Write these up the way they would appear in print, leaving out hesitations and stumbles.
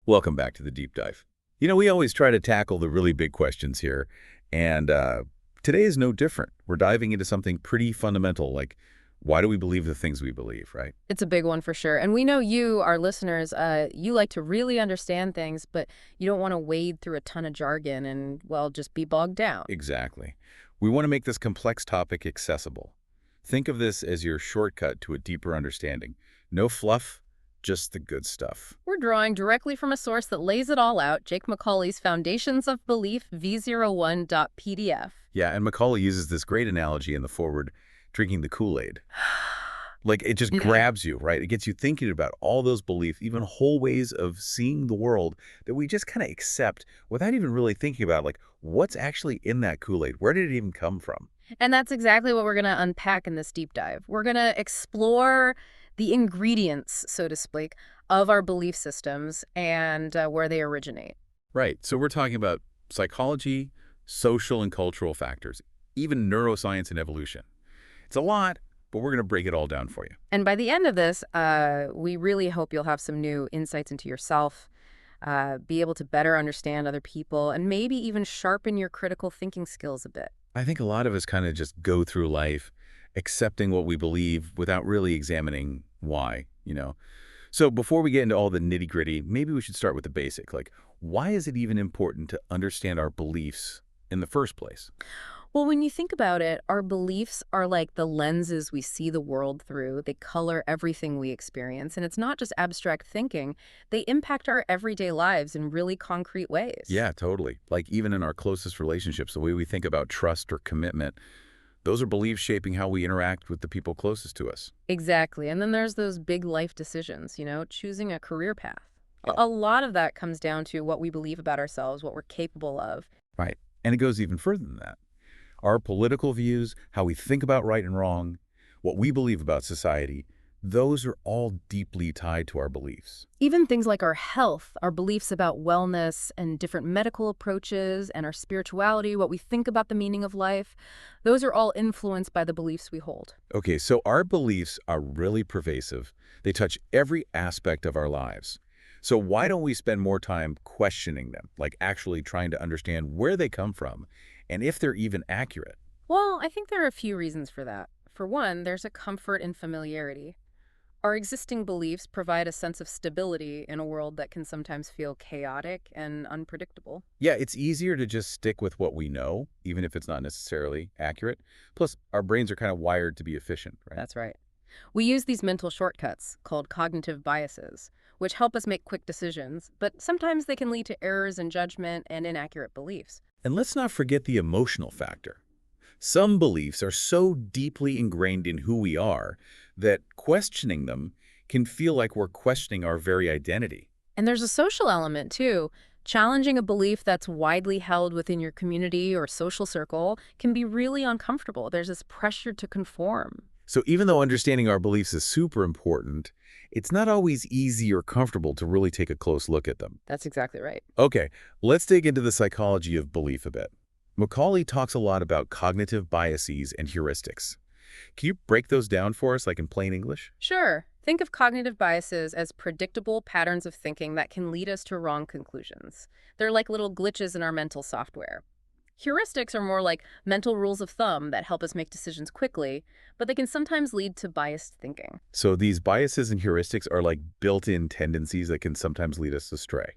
Welcome back to the deep dive. We always try to tackle the really big questions here, and today is no different. We're diving into something pretty fundamental, like why do we believe the things we believe, right? It's a big one for sure. And we know you, our listeners, you like to really understand things, but you don't want to wade through a ton of jargon and, well, just be bogged down. Exactly. We want to make this complex topic accessible. Think of this as your shortcut to a deeper understanding. No fluff, just the good stuff. We're drawing directly from a source that lays it all out, Jake Macaulay's Foundations of Belief V01.pdf. Yeah, and Macaulay uses this great analogy in the foreword, drinking the Kool-Aid. Like, it just Okay. grabs you, right? It gets you thinking about all those beliefs, even whole ways of seeing the world that we just kind of accept without even really thinking about, like, what's actually in that Kool-Aid? Where did it even come from? And that's exactly what we're going to unpack in this deep dive. We're going to explore the ingredients, so to speak, of our belief systems and where they originate. Right. So we're talking about psychology, social and cultural factors, even neuroscience and evolution. It's a lot, but we're going to break it all down for you. And by the end of this, we really hope you'll have some new insights into yourself, be able to better understand other people, and maybe even sharpen your critical thinking skills a bit. I think a lot of us kind of just go through life accepting what we believe without really examining why. So before we get into all the nitty-gritty, maybe we should start with the basic. Like, why is it even important to understand our beliefs in the first place? Well, when you think about it, our beliefs are like the lenses we see the world through. They color everything we experience. And it's not just abstract thinking. They impact our everyday lives in really concrete ways. Yeah, totally. Like even in our closest relationships, the way we think about trust or commitment, those are beliefs shaping how we interact with the people closest to us. Exactly. And then there's those big life decisions, choosing a career path. A Yeah. a lot of that comes down to what we believe about ourselves, what we're capable of. Right. And it goes even further than that. Our political views, how we think about right and wrong, what we believe about society, those are all deeply tied to our beliefs. Even things like our health, our beliefs about wellness and different medical approaches, and our spirituality, what we think about the meaning of life, those are all influenced by the beliefs we hold. Okay, so our beliefs are really pervasive. They touch every aspect of our lives. So why don't we spend more time questioning them, like actually trying to understand where they come from and if they're even accurate? Well, I think there are a few reasons for that. For one, there's a comfort in familiarity. Our existing beliefs provide a sense of stability in a world that can sometimes feel chaotic and unpredictable. Yeah, it's easier to just stick with what we know, even if it's not necessarily accurate. Plus, our brains are kind of wired to be efficient, right? That's right. We use these mental shortcuts called cognitive biases, which help us make quick decisions, but sometimes they can lead to errors in judgment and inaccurate beliefs. And let's not forget the emotional factor. Some beliefs are so deeply ingrained in who we are that questioning them can feel like we're questioning our very identity. And there's a social element, too. Challenging a belief that's widely held within your community or social circle can be really uncomfortable. There's this pressure to conform. So even though understanding our beliefs is super important, it's not always easy or comfortable to really take a close look at them. That's exactly right. Okay, let's dig into the psychology of belief a bit. Macaulay talks a lot about cognitive biases and heuristics. Can you break those down for us, like in plain English? Sure. Think of cognitive biases as predictable patterns of thinking that can lead us to wrong conclusions. They're like little glitches in our mental software. Heuristics are more like mental rules of thumb that help us make decisions quickly, but they can sometimes lead to biased thinking. So these biases and heuristics are like built-in tendencies that can sometimes lead us astray.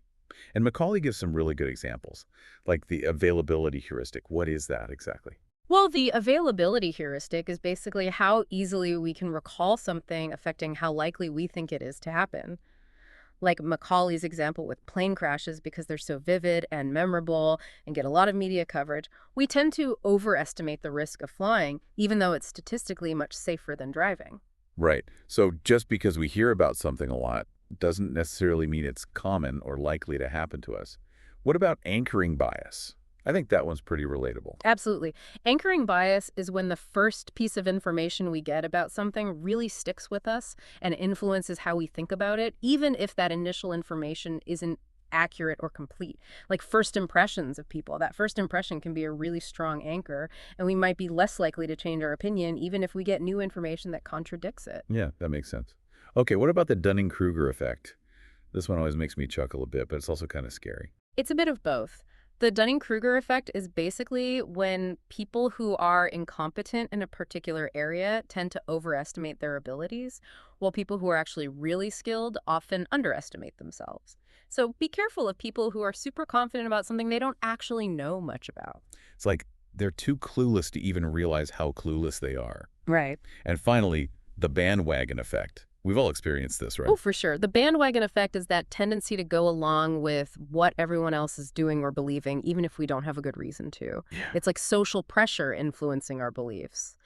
And Macaulay gives some really good examples, like the availability heuristic. What is that exactly? Well, the availability heuristic is basically how easily we can recall something affecting how likely we think it is to happen. Like Macaulay's example with plane crashes, because they're so vivid and memorable and get a lot of media coverage, we tend to overestimate the risk of flying, even though it's statistically much safer than driving. Right. So just because we hear about something a lot doesn't necessarily mean it's common or likely to happen to us. What about anchoring bias? I think that one's pretty relatable. Absolutely. Anchoring bias is when the first piece of information we get about something really sticks with us and influences how we think about it, even if that initial information isn't accurate or complete. Like first impressions of people. That first impression can be a really strong anchor, and we might be less likely to change our opinion even if we get new information that contradicts it. Yeah, that makes sense. Okay, what about the Dunning-Kruger effect? This one always makes me chuckle a bit, but it's also kind of scary. It's a bit of both. The Dunning-Kruger effect is basically when people who are incompetent in a particular area tend to overestimate their abilities, while people who are actually really skilled often underestimate themselves. So be careful of people who are super confident about something they don't actually know much about. It's like they're too clueless to even realize how clueless they are. Right. And finally, the bandwagon effect. We've all experienced this, right? Oh, for sure. The bandwagon effect is that tendency to go along with what everyone else is doing or believing, even if we don't have a good reason to. Yeah. It's like social pressure influencing our beliefs.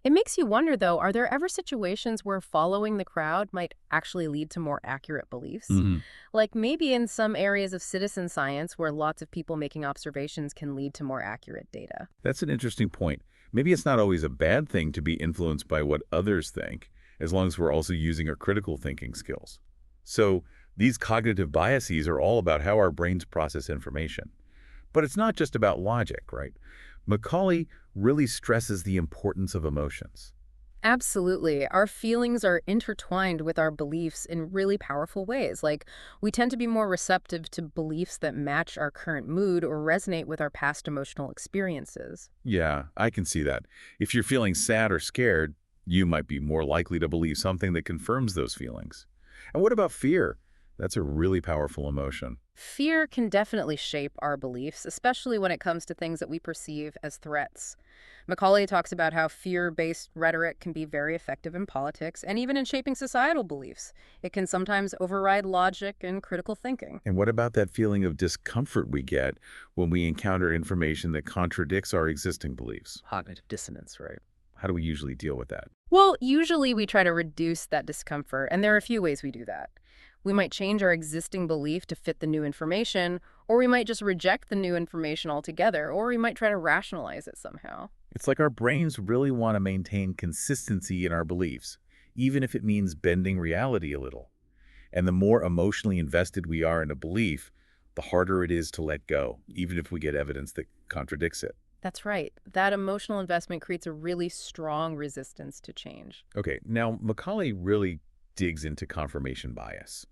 It makes you wonder, though, are there ever situations where following the crowd might actually lead to more accurate beliefs? hmm Like maybe in some areas of citizen science where lots of people making observations can lead to more accurate data. That's an interesting point. Maybe it's not always a bad thing to be influenced by what others think, as long as we're also using our critical thinking skills. So these cognitive biases are all about how our brains process information. But it's not just about logic, right? Macaulay really stresses the importance of emotions. Absolutely. Our feelings are intertwined with our beliefs in really powerful ways. Like, we tend to be more receptive to beliefs that match our current mood or resonate with our past emotional experiences. Yeah, I can see that. If you're feeling sad or scared, you might be more likely to believe something that confirms those feelings. And what about fear? That's a really powerful emotion. Fear can definitely shape our beliefs, especially when it comes to things that we perceive as threats. Macaulay talks about how fear-based rhetoric can be very effective in politics and even in shaping societal beliefs. It can sometimes override logic and critical thinking. And what about that feeling of discomfort we get when we encounter information that contradicts our existing beliefs? Cognitive dissonance, right? How do we usually deal with that? Well, usually we try to reduce that discomfort, and there are a few ways we do that. We might change our existing belief to fit the new information, or we might just reject the new information altogether, or we might try to rationalize it somehow. It's like our brains really want to maintain consistency in our beliefs, even if it means bending reality a little. And the more emotionally invested we are in a belief, the harder it is to let go, even if we get evidence that contradicts it. That's right. That emotional investment creates a really strong resistance to change. Okay, now Macaulay really digs into confirmation bias.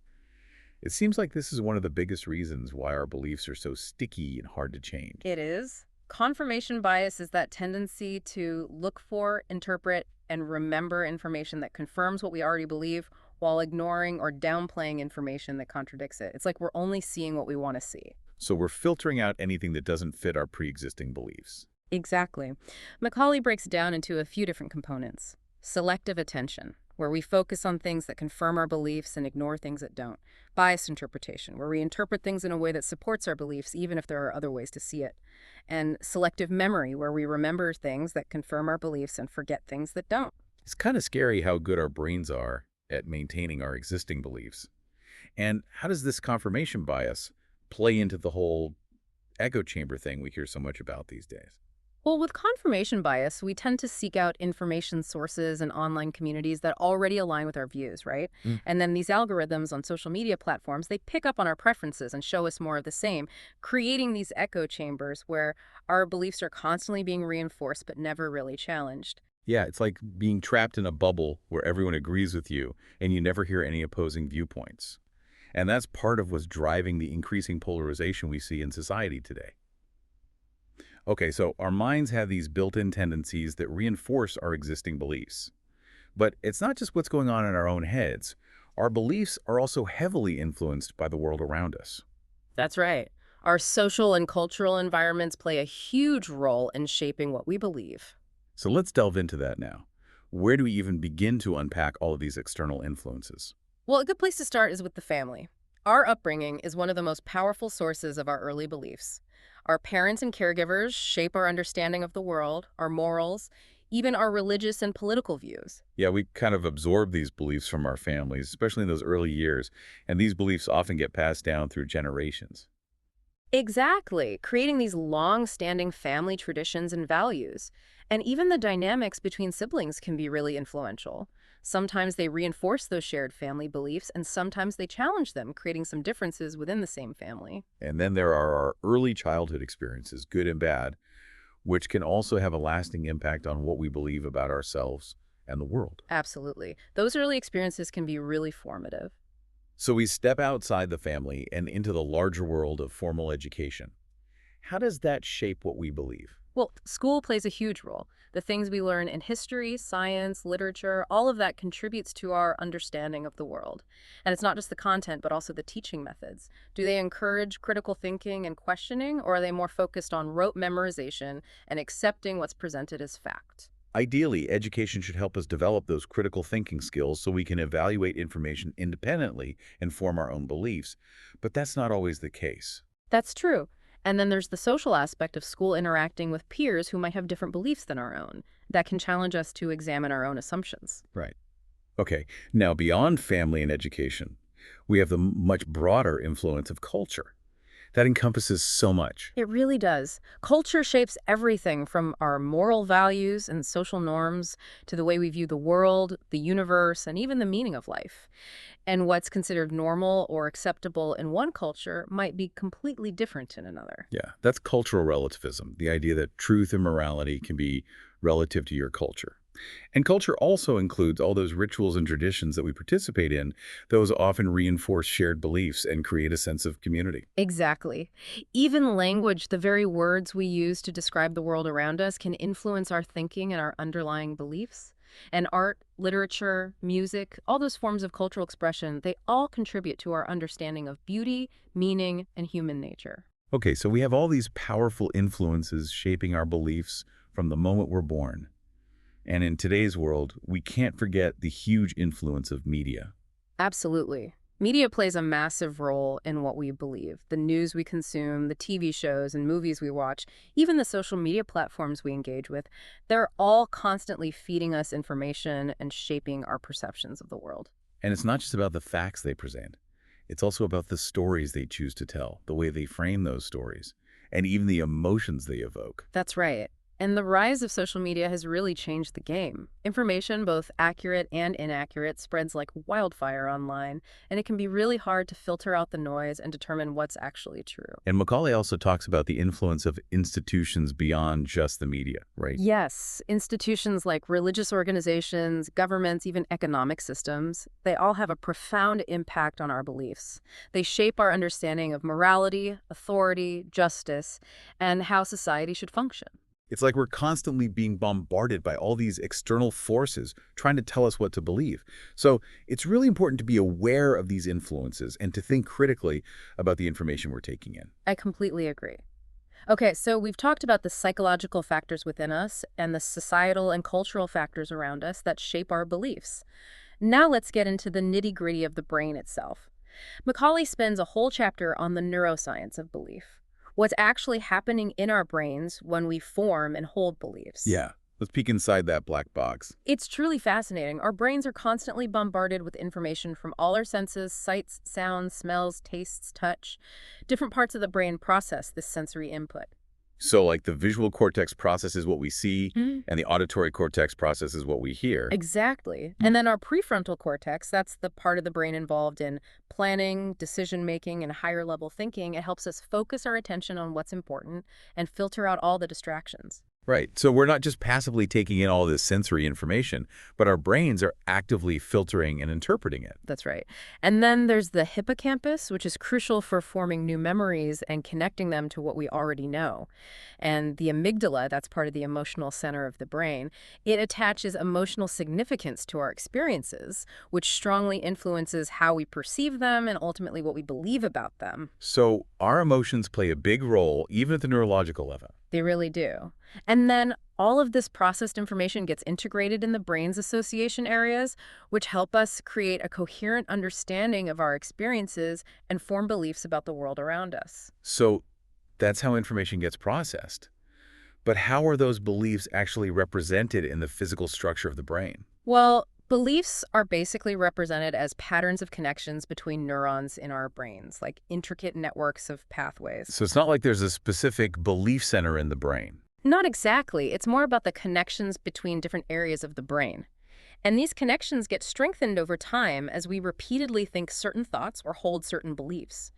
It seems like this is one of the biggest reasons why our beliefs are so sticky and hard to change. It is. Confirmation bias is that tendency to look for, interpret, and remember information that confirms what we already believe while ignoring or downplaying information that contradicts it. It's like we're only seeing what we want to see. So we're filtering out anything that doesn't fit our pre-existing beliefs. Exactly. Macaulay breaks down into a few different components. Selective attention, where we focus on things that confirm our beliefs and ignore things that don't. Biased interpretation, where we interpret things in a way that supports our beliefs even if there are other ways to see it. And selective memory, where we remember things that confirm our beliefs and forget things that don't. It's kind of scary how good our brains are at maintaining our existing beliefs. And how does this confirmation bias play into the whole echo chamber thing we hear so much about these days? Well, with confirmation bias, we tend to seek out information sources and online communities that already align with our views, right? Mm. And then these algorithms on social media platforms, they pick up on our preferences and show us more of the same, creating these echo chambers where our beliefs are constantly being reinforced but never really challenged. Yeah, it's like being trapped in a bubble where everyone agrees with you and you never hear any opposing viewpoints. And that's part of what's driving the increasing polarization we see in society today. Okay, so our minds have these built-in tendencies that reinforce our existing beliefs. But it's not just what's going on in our own heads. Our beliefs are also heavily influenced by the world around us. That's right. Our social and cultural environments play a huge role in shaping what we believe. So let's delve into that now. Where do we even begin to unpack all of these external influences? Well, a good place to start is with the family. Our upbringing is one of the most powerful sources of our early beliefs. Our parents and caregivers shape our understanding of the world, our morals, even our religious and political views. Yeah, we kind of absorb these beliefs from our families, especially in those early years, and these beliefs often get passed down through generations. Exactly, creating these long-standing family traditions and values. And even the dynamics between siblings can be really influential. Sometimes they reinforce those shared family beliefs, and sometimes they challenge them, creating some differences within the same family. And then there are our early childhood experiences, good and bad, which can also have a lasting impact on what we believe about ourselves and the world. Absolutely. Those early experiences can be really formative. So we step outside the family and into the larger world of formal education. How does that shape what we believe? Well, school plays a huge role. The things we learn in history, science, literature, all of that contributes to our understanding of the world. And it's not just the content, but also the teaching methods. Do they encourage critical thinking and questioning, or are they more focused on rote memorization and accepting what's presented as fact? Ideally, education should help us develop those critical thinking skills so we can evaluate information independently and form our own beliefs. But that's not always the case. That's true. And then there's the social aspect of school interacting with peers who might have different beliefs than our own. That can challenge us to examine our own assumptions. Right. Okay. Now, beyond family and education, we have the much broader influence of culture. That encompasses so much. It really does. Culture shapes everything from our moral values and social norms to the way we view the world, the universe, and even the meaning of life. And what's considered normal or acceptable in one culture might be completely different in another. Yeah, that's cultural relativism, the idea that truth and morality can be relative to your culture. And culture also includes all those rituals and traditions that we participate in. Those often reinforce shared beliefs and create a sense of community. Exactly. Even language, the very words we use to describe the world around us, can influence our thinking and our underlying beliefs. And art, literature, music, all those forms of cultural expression, they all contribute to our understanding of beauty, meaning, and human nature. Okay, so we have all these powerful influences shaping our beliefs from the moment we're born. And in today's world, we can't forget the huge influence of media. Absolutely. Media plays a massive role in what we believe. The news we consume, the TV shows and movies we watch, even the social media platforms we engage with, they're all constantly feeding us information and shaping our perceptions of the world. And it's not just about the facts they present. It's also about the stories they choose to tell, the way they frame those stories, and even the emotions they evoke. That's right. And the rise of social media has really changed the game. Information, both accurate and inaccurate, spreads like wildfire online, and it can be really hard to filter out the noise and determine what's actually true. And Macaulay also talks about the influence of institutions beyond just the media, right? Yes, institutions like religious organizations, governments, even economic systems, they all have a profound impact on our beliefs. They shape our understanding of morality, authority, justice, and how society should function. It's like we're constantly being bombarded by all these external forces trying to tell us what to believe. So it's really important to be aware of these influences and to think critically about the information we're taking in. I completely agree. Okay, so we've talked about the psychological factors within us and the societal and cultural factors around us that shape our beliefs. Now let's get into the nitty-gritty of the brain itself. Macaulay spends a whole chapter on the neuroscience of belief, what's actually happening in our brains when we form and hold beliefs. Yeah, let's peek inside that black box. It's truly fascinating. Our brains are constantly bombarded with information from all our senses, sights, sounds, smells, tastes, touch. Different parts of the brain process this sensory input. So like the visual cortex processes what we see and the auditory cortex processes what we hear. Exactly. And then our prefrontal cortex, that's the part of the brain involved in planning, decision-making, and higher-level thinking. It helps us focus our attention on what's important and filter out all the distractions. Right. So we're not just passively taking in all this sensory information, but our brains are actively filtering and interpreting it. That's right. And then there's the hippocampus, which is crucial for forming new memories and connecting them to what we already know. And the amygdala, that's part of the emotional center of the brain, it attaches emotional significance to our experiences, which strongly influences how we perceive them and ultimately what we believe about them. So our emotions play a big role even at the neurological level. They really do. And then all of this processed information gets integrated in the brain's association areas, which help us create a coherent understanding of our experiences and form beliefs about the world around us. So that's how information gets processed. But how are those beliefs actually represented in the physical structure of the brain? Well, beliefs are basically represented as patterns of connections between neurons in our brains, like intricate networks of pathways. So it's not like there's a specific belief center in the brain. Not exactly. It's more about the connections between different areas of the brain. And these connections get strengthened over time as we repeatedly think certain thoughts or hold certain beliefs.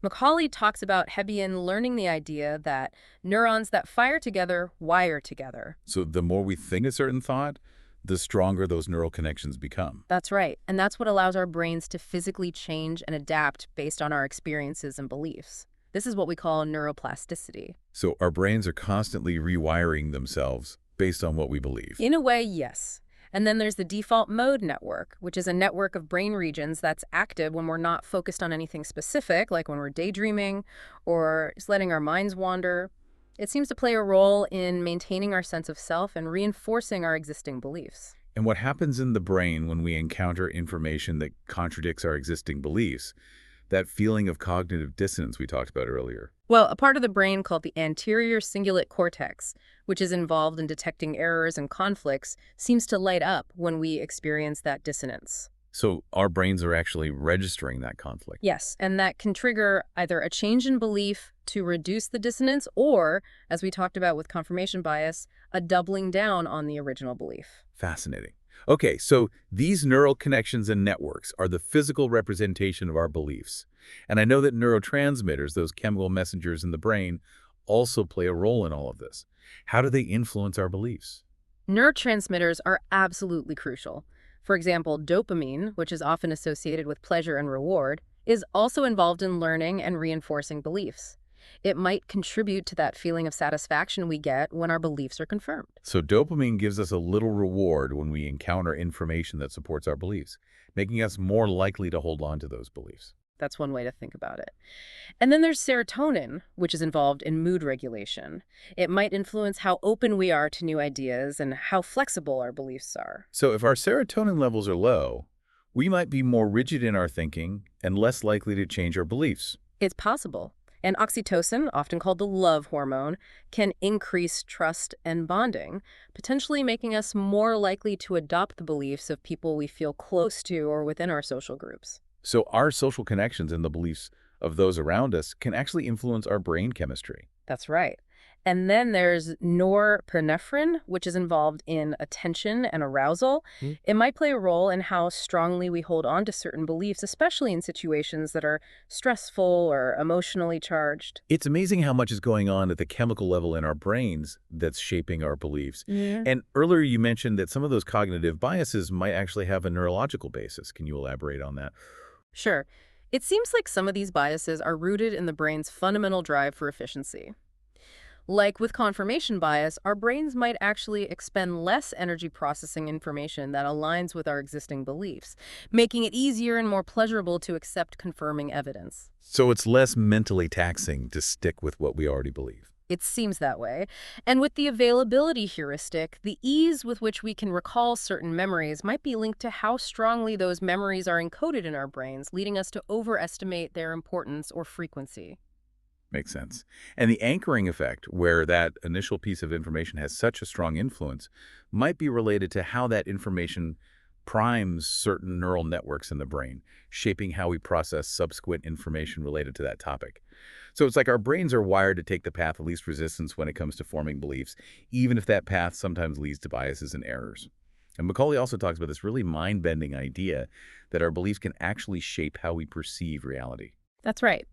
Macaulay talks about Hebbian learning the idea that neurons that fire together wire together. So the more we think a certain thought, the stronger those neural connections become. That's right. And that's what allows our brains to physically change and adapt based on our experiences and beliefs. This is what we call neuroplasticity. So our brains are constantly rewiring themselves based on what we believe. In a way, yes. And then there's the default mode network, which is a network of brain regions that's active when we're not focused on anything specific, like when we're daydreaming or just letting our minds wander. It seems to play a role in maintaining our sense of self and reinforcing our existing beliefs. And what happens in the brain when we encounter information that contradicts our existing beliefs, that feeling of cognitive dissonance we talked about earlier. Well, a part of the brain called the anterior cingulate cortex, which is involved in detecting errors and conflicts, seems to light up when we experience that dissonance. So our brains are actually registering that conflict. Yes, and that can trigger either a change in belief to reduce the dissonance or, as we talked about with confirmation bias, a doubling down on the original belief. Fascinating. Okay, so these neural connections and networks are the physical representation of our beliefs. And I know that neurotransmitters, those chemical messengers in the brain, also play a role in all of this. How do they influence our beliefs? Neurotransmitters are absolutely crucial. For example, dopamine, which is often associated with pleasure and reward, is also involved in learning and reinforcing beliefs. It might contribute to that feeling of satisfaction we get when our beliefs are confirmed. So dopamine gives us a little reward when we encounter information that supports our beliefs, making us more likely to hold on to those beliefs. That's one way to think about it. And then there's serotonin, which is involved in mood regulation. It might influence how open we are to new ideas and how flexible our beliefs are. So if our serotonin levels are low, we might be more rigid in our thinking and less likely to change our beliefs. It's possible. And oxytocin, often called the love hormone, can increase trust and bonding, potentially making us more likely to adopt the beliefs of people we feel close to or within our social groups. So our social connections and the beliefs of those around us can actually influence our brain chemistry. That's right. And then there's norepinephrine, which is involved in attention and arousal. It might play a role in how strongly we hold on to certain beliefs, especially in situations that are stressful or emotionally charged. It's amazing how much is going on at the chemical level in our brains that's shaping our beliefs. Yeah. And earlier you mentioned that some of those cognitive biases might actually have a neurological basis. Can you elaborate on that? Sure. It seems like some of these biases are rooted in the brain's fundamental drive for efficiency. Like with confirmation bias, our brains might actually expend less energy processing information that aligns with our existing beliefs, making it easier and more pleasurable to accept confirming evidence. So it's less mentally taxing to stick with what we already believe. It seems that way. And with the availability heuristic, the ease with which we can recall certain memories might be linked to how strongly those memories are encoded in our brains, leading us to overestimate their importance or frequency. Makes sense. And the anchoring effect, where that initial piece of information has such a strong influence, might be related to how that information primes certain neural networks in the brain, shaping how we process subsequent information related to that topic. So it's like our brains are wired to take the path of least resistance when it comes to forming beliefs, even if that path sometimes leads to biases and errors. And Macaulay also talks about this really mind-bending idea that our beliefs can actually shape how we perceive reality. That's right.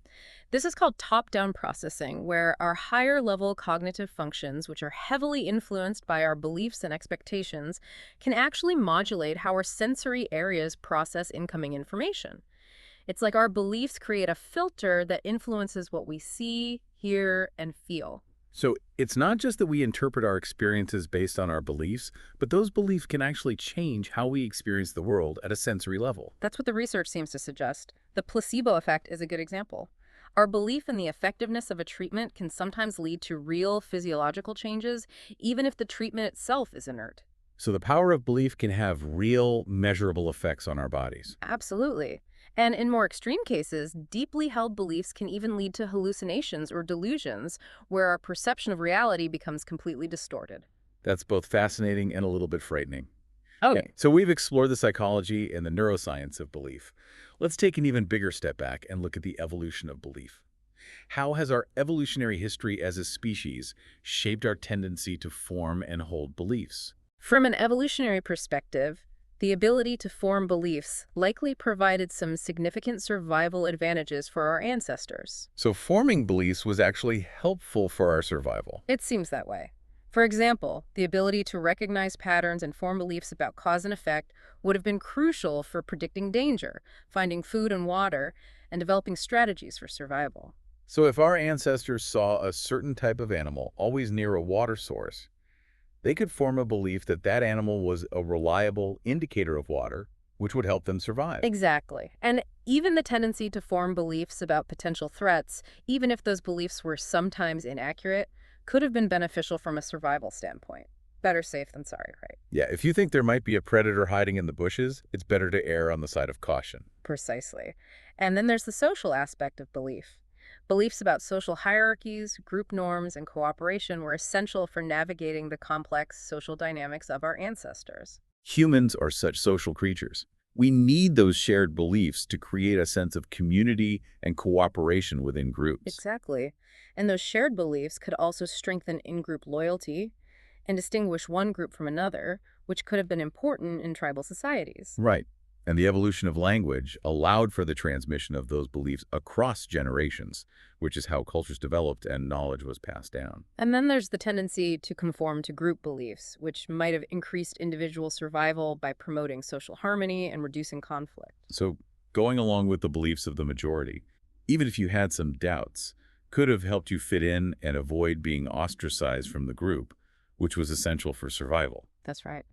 This is called top-down processing, where our higher-level cognitive functions, which are heavily influenced by our beliefs and expectations, can actually modulate how our sensory areas process incoming information. It's like our beliefs create a filter that influences what we see, hear, and feel. So it's not just that we interpret our experiences based on our beliefs, but those beliefs can actually change how we experience the world at a sensory level. That's what the research seems to suggest. The placebo effect is a good example. Our belief in the effectiveness of a treatment can sometimes lead to real physiological changes, even if the treatment itself is inert. So the power of belief can have real, measurable effects on our bodies. Absolutely. And in more extreme cases, deeply held beliefs can even lead to hallucinations or delusions, where our perception of reality becomes completely distorted. That's both fascinating and a little bit frightening. Okay. So we've explored the psychology and the neuroscience of belief. Let's take an even bigger step back and look at the evolution of belief. How has our evolutionary history as a species shaped our tendency to form and hold beliefs? From an evolutionary perspective, the ability to form beliefs likely provided some significant survival advantages for our ancestors. So forming beliefs was actually helpful for our survival. It seems that way. For example, the ability to recognize patterns and form beliefs about cause and effect would have been crucial for predicting danger, finding food and water, and developing strategies for survival. So if our ancestors saw a certain type of animal always near a water source, they could form a belief that that animal was a reliable indicator of water, which would help them survive. Exactly. And even the tendency to form beliefs about potential threats, even if those beliefs were sometimes inaccurate, could have been beneficial from a survival standpoint. Better safe than sorry, right? Yeah, if you think there might be a predator hiding in the bushes, it's better to err on the side of caution. Precisely. And then there's the social aspect of belief. Beliefs about social hierarchies, group norms, and cooperation were essential for navigating the complex social dynamics of our ancestors. Humans are such social creatures. We need those shared beliefs to create a sense of community and cooperation within groups. Exactly. And those shared beliefs could also strengthen in-group loyalty and distinguish one group from another, which could have been important in tribal societies. Right. And the evolution of language allowed for the transmission of those beliefs across generations, which is how cultures developed and knowledge was passed down. And then there's the tendency to conform to group beliefs, which might have increased individual survival by promoting social harmony and reducing conflict. So going along with the beliefs of the majority, even if you had some doubts, could have helped you fit in and avoid being ostracized from the group, which was essential for survival. That's right.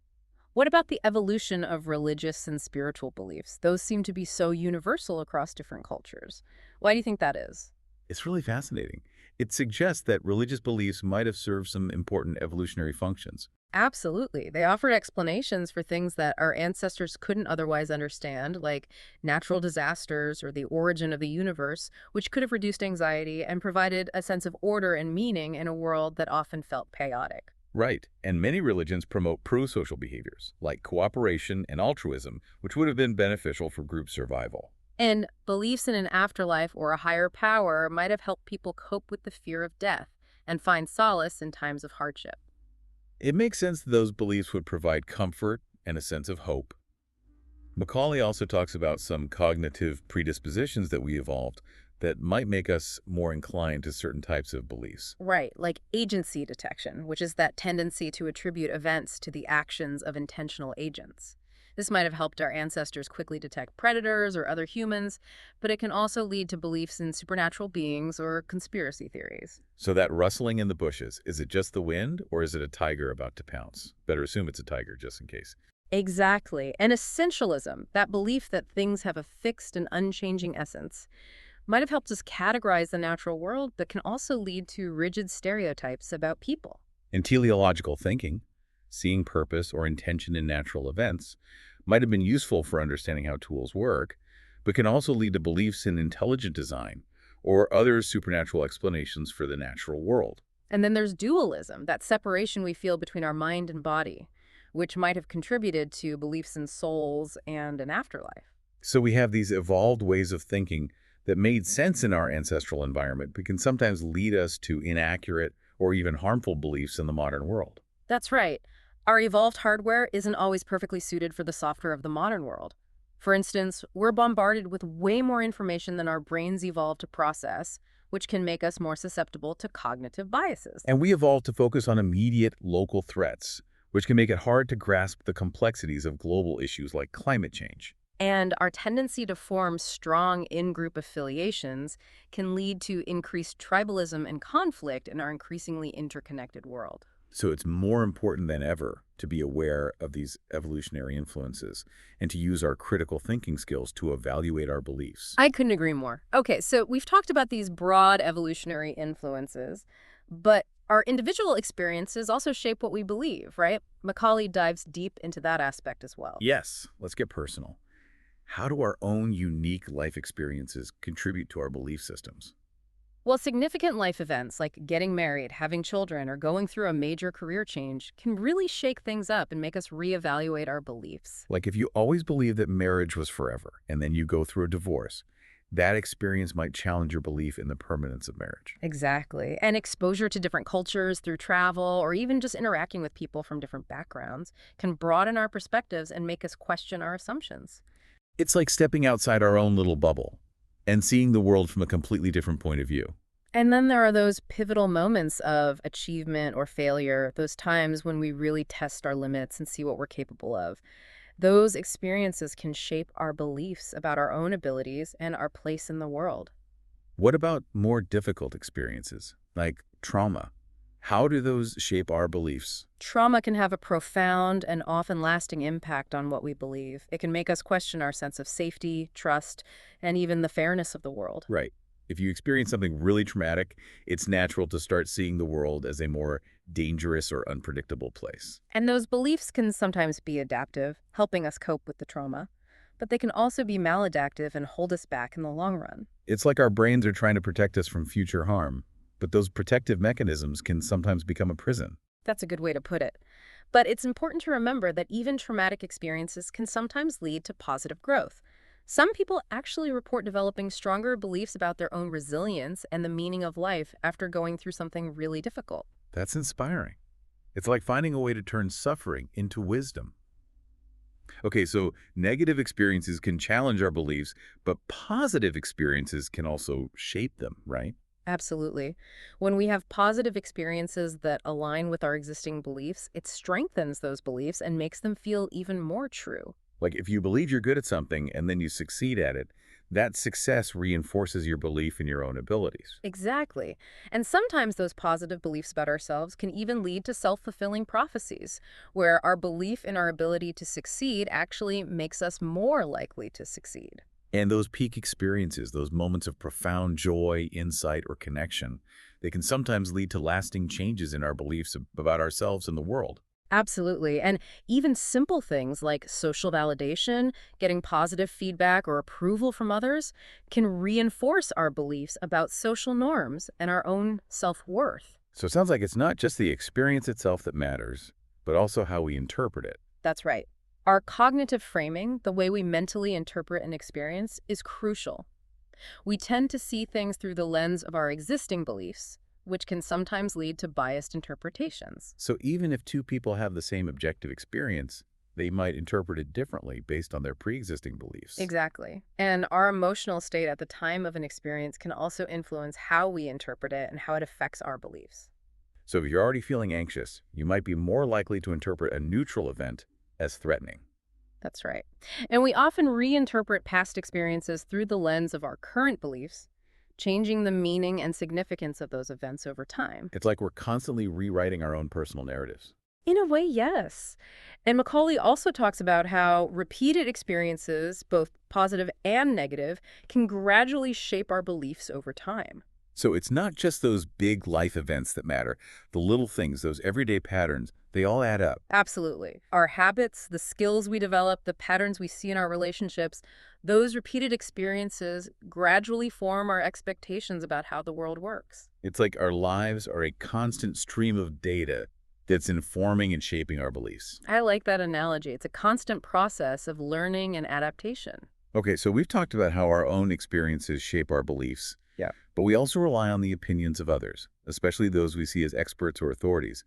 What about the evolution of religious and spiritual beliefs? Those seem to be so universal across different cultures. Why do you think that is? It's really fascinating. It suggests that religious beliefs might have served some important evolutionary functions. Absolutely. They offered explanations for things that our ancestors couldn't otherwise understand, like natural disasters or the origin of the universe, which could have reduced anxiety and provided a sense of order and meaning in a world that often felt chaotic. Right, and many religions promote pro-social behaviors, like cooperation and altruism, which would have been beneficial for group survival. And beliefs in an afterlife or a higher power might have helped people cope with the fear of death and find solace in times of hardship. It makes sense that those beliefs would provide comfort and a sense of hope. Macaulay also talks about some cognitive predispositions that we evolved that might make us more inclined to certain types of beliefs. Right, like agency detection, which is that tendency to attribute events to the actions of intentional agents. This might have helped our ancestors quickly detect predators or other humans, but it can also lead to beliefs in supernatural beings or conspiracy theories. So that rustling in the bushes, is it just the wind or is it a tiger about to pounce? Better assume it's a tiger just in case. Exactly. And essentialism, that belief that things have a fixed and unchanging essence, might have helped us categorize the natural world, but can also lead to rigid stereotypes about people. In teleological thinking, seeing purpose or intention in natural events might have been useful for understanding how tools work, but can also lead to beliefs in intelligent design or other supernatural explanations for the natural world. And then there's dualism, that separation we feel between our mind and body, which might have contributed to beliefs in souls and an afterlife. So we have these evolved ways of thinking that made sense in our ancestral environment, but can sometimes lead us to inaccurate or even harmful beliefs in the modern world. That's right. Our evolved hardware isn't always perfectly suited for the software of the modern world. For instance, we're bombarded with way more information than our brains evolved to process, which can make us more susceptible to cognitive biases. And we evolved to focus on immediate local threats, which can make it hard to grasp the complexities of global issues like climate change. And our tendency to form strong in-group affiliations can lead to increased tribalism and conflict in our increasingly interconnected world. So it's more important than ever to be aware of these evolutionary influences and to use our critical thinking skills to evaluate our beliefs. I couldn't agree more. Okay, so we've talked about these broad evolutionary influences, but our individual experiences also shape what we believe, right? Macaulay dives deep into that aspect as well. Yes, let's get personal. How do our own unique life experiences contribute to our belief systems? Well, significant life events like getting married, having children, or going through a major career change can really shake things up and make us reevaluate our beliefs. Like if you always believed that marriage was forever and then you go through a divorce, that experience might challenge your belief in the permanence of marriage. Exactly. And exposure to different cultures through travel or even just interacting with people from different backgrounds can broaden our perspectives and make us question our assumptions. It's like stepping outside our own little bubble and seeing the world from a completely different point of view. And then there are those pivotal moments of achievement or failure, those times when we really test our limits and see what we're capable of. Those experiences can shape our beliefs about our own abilities and our place in the world. What about more difficult experiences, like trauma? How do those shape our beliefs? Trauma can have a profound and often lasting impact on what we believe. It can make us question our sense of safety, trust, and even the fairness of the world. Right. If you experience something really traumatic, it's natural to start seeing the world as a more dangerous or unpredictable place. And those beliefs can sometimes be adaptive, helping us cope with the trauma, but they can also be maladaptive and hold us back in the long run. It's like our brains are trying to protect us from future harm, but those protective mechanisms can sometimes become a prison. That's a good way to put it. But it's important to remember that even traumatic experiences can sometimes lead to positive growth. Some people actually report developing stronger beliefs about their own resilience and the meaning of life after going through something really difficult. That's inspiring. It's like finding a way to turn suffering into wisdom. Okay, so negative experiences can challenge our beliefs, but positive experiences can also shape them, right? Absolutely. When we have positive experiences that align with our existing beliefs, it strengthens those beliefs and makes them feel even more true. Like if you believe you're good at something and then you succeed at it, that success reinforces your belief in your own abilities. Exactly. And sometimes those positive beliefs about ourselves can even lead to self-fulfilling prophecies, where our belief in our ability to succeed actually makes us more likely to succeed. And those peak experiences, those moments of profound joy, insight, or connection, they can sometimes lead to lasting changes in our beliefs about ourselves and the world. Absolutely. And even simple things like social validation, getting positive feedback or approval from others can reinforce our beliefs about social norms and our own self-worth. So it sounds like it's not just the experience itself that matters, but also how we interpret it. That's right. Our cognitive framing, the way we mentally interpret an experience, is crucial. We tend to see things through the lens of our existing beliefs, which can sometimes lead to biased interpretations. So even if two people have the same objective experience, they might interpret it differently based on their pre-existing beliefs. Exactly. And our emotional state at the time of an experience can also influence how we interpret it and how it affects our beliefs. So if you're already feeling anxious, you might be more likely to interpret a neutral event as threatening. That's right. And we often reinterpret past experiences through the lens of our current beliefs, changing the meaning and significance of those events over time. It's like we're constantly rewriting our own personal narratives. In a way, yes. And Macaulay also talks about how repeated experiences, both positive and negative, can gradually shape our beliefs over time. So it's not just those big life events that matter. The little things, those everyday patterns, they all add up. Absolutely. Our habits, the skills we develop, the patterns we see in our relationships, those repeated experiences gradually form our expectations about how the world works. It's like our lives are a constant stream of data that's informing and shaping our beliefs. I like that analogy. It's a constant process of learning and adaptation. Okay, so we've talked about how our own experiences shape our beliefs. Yeah. But we also rely on the opinions of others, especially those we see as experts or authorities.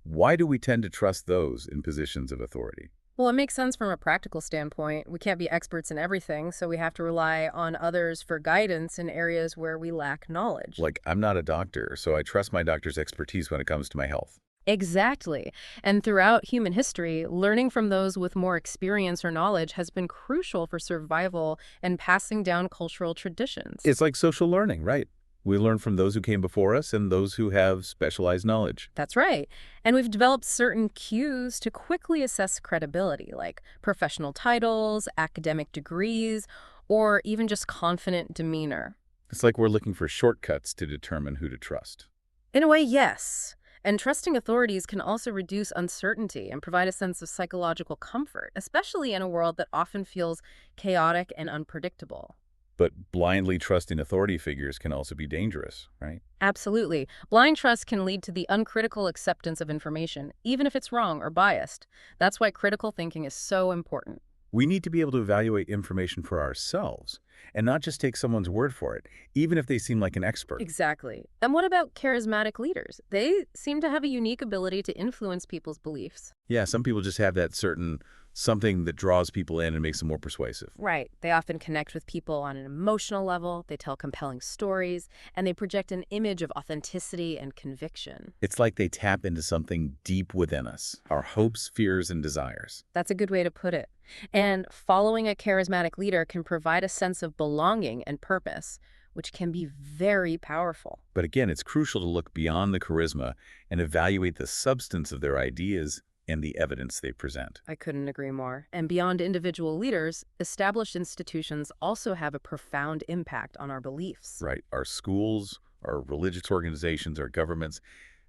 Why do we tend to trust those in positions of authority? Well, it makes sense from a practical standpoint. We can't be experts in everything, so we have to rely on others for guidance in areas where we lack knowledge. Like, I'm not a doctor, so I trust my doctor's expertise when it comes to my health. Exactly. And throughout human history, learning from those with more experience or knowledge has been crucial for survival and passing down cultural traditions. It's like social learning, right? We learn from those who came before us and those who have specialized knowledge. That's right. And we've developed certain cues to quickly assess credibility, like professional titles, academic degrees, or even just confident demeanor. It's like we're looking for shortcuts to determine who to trust. In a way, yes. And trusting authorities can also reduce uncertainty and provide a sense of psychological comfort, especially in a world that often feels chaotic and unpredictable. But blindly trusting authority figures can also be dangerous, right? Absolutely. Blind trust can lead to the uncritical acceptance of information, even if it's wrong or biased. That's why critical thinking is so important. We need to be able to evaluate information for ourselves and not just take someone's word for it, even if they seem like an expert. Exactly. And what about charismatic leaders? They seem to have a unique ability to influence people's beliefs. Yeah, some people just have that certain something that draws people in and makes them more persuasive. Right. They often connect with people on an emotional level, they tell compelling stories, and they project an image of authenticity and conviction. It's like they tap into something deep within us, our hopes, fears, and desires. That's a good way to put it. And following a charismatic leader can provide a sense of belonging and purpose, which can be very powerful. But again, it's crucial to look beyond the charisma and evaluate the substance of their ideas and the evidence they present. I couldn't agree more. And beyond individual leaders, established institutions also have a profound impact on our beliefs. Right? Our schools, our religious organizations, our governments,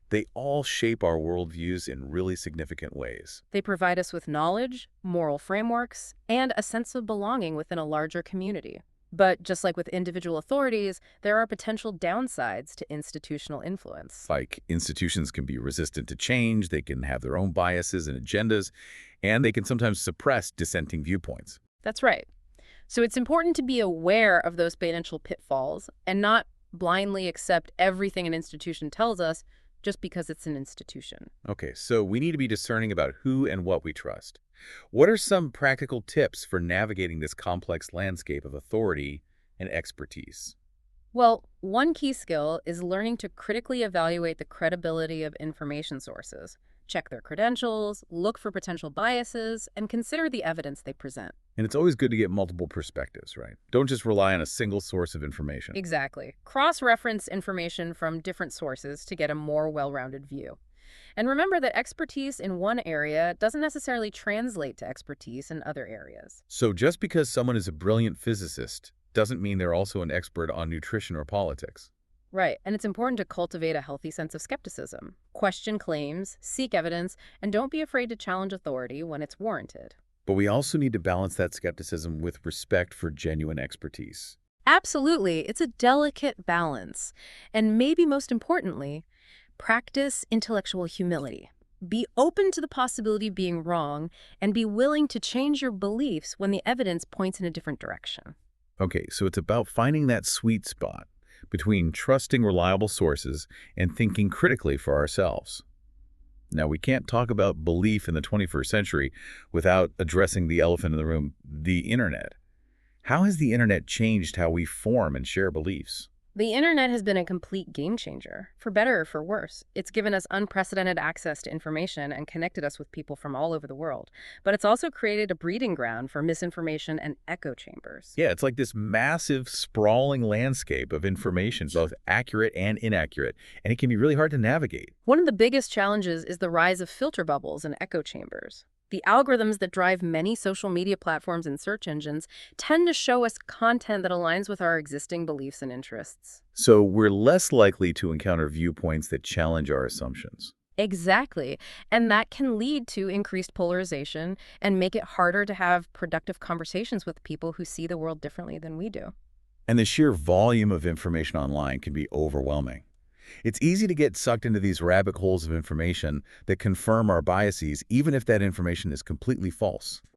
they all shape our worldviews in really significant ways. They provide us with knowledge, moral frameworks, and a sense of belonging within a larger community. But just like with individual authorities, there are potential downsides to institutional influence. Like institutions can be resistant to change, they can have their own biases and agendas, and they can sometimes suppress dissenting viewpoints. That's right. So it's important to be aware of those potential pitfalls and not blindly accept everything an institution tells us just because it's an institution. Okay, so we need to be discerning about who and what we trust. What are some practical tips for navigating this complex landscape of authority and expertise? Well, one key skill is learning to critically evaluate the credibility of information sources. Check their credentials, look for potential biases, and consider the evidence they present. And it's always good to get multiple perspectives, right? Don't just rely on a single source of information. Exactly. Cross-reference information from different sources to get a more well-rounded view. And remember that expertise in one area doesn't necessarily translate to expertise in other areas. So just because someone is a brilliant physicist doesn't mean they're also an expert on nutrition or politics. Right, and it's important to cultivate a healthy sense of skepticism. Question claims, seek evidence, and don't be afraid to challenge authority when it's warranted. But we also need to balance that skepticism with respect for genuine expertise. Absolutely, it's a delicate balance. And maybe most importantly, practice intellectual humility. Be open to the possibility of being wrong and be willing to change your beliefs when the evidence points in a different direction. Okay, so it's about finding that sweet spot between trusting reliable sources and thinking critically for ourselves. Now, we can't talk about belief in the 21st century without addressing the elephant in the room, the internet. How has the internet changed how we form and share beliefs? The internet has been a complete game changer, for better or for worse. It's given us unprecedented access to information and connected us with people from all over the world. But it's also created a breeding ground for misinformation and echo chambers. Yeah, it's like this massive, sprawling landscape of information, both accurate and inaccurate, and it can be really hard to navigate. One of the biggest challenges is the rise of filter bubbles and echo chambers. The algorithms that drive many social media platforms and search engines tend to show us content that aligns with our existing beliefs and interests. So we're less likely to encounter viewpoints that challenge our assumptions. Exactly. And that can lead to increased polarization and make it harder to have productive conversations with people who see the world differently than we do. And the sheer volume of information online can be overwhelming. It's easy to get sucked into these rabbit holes of information that confirm our biases, even if that information is completely false.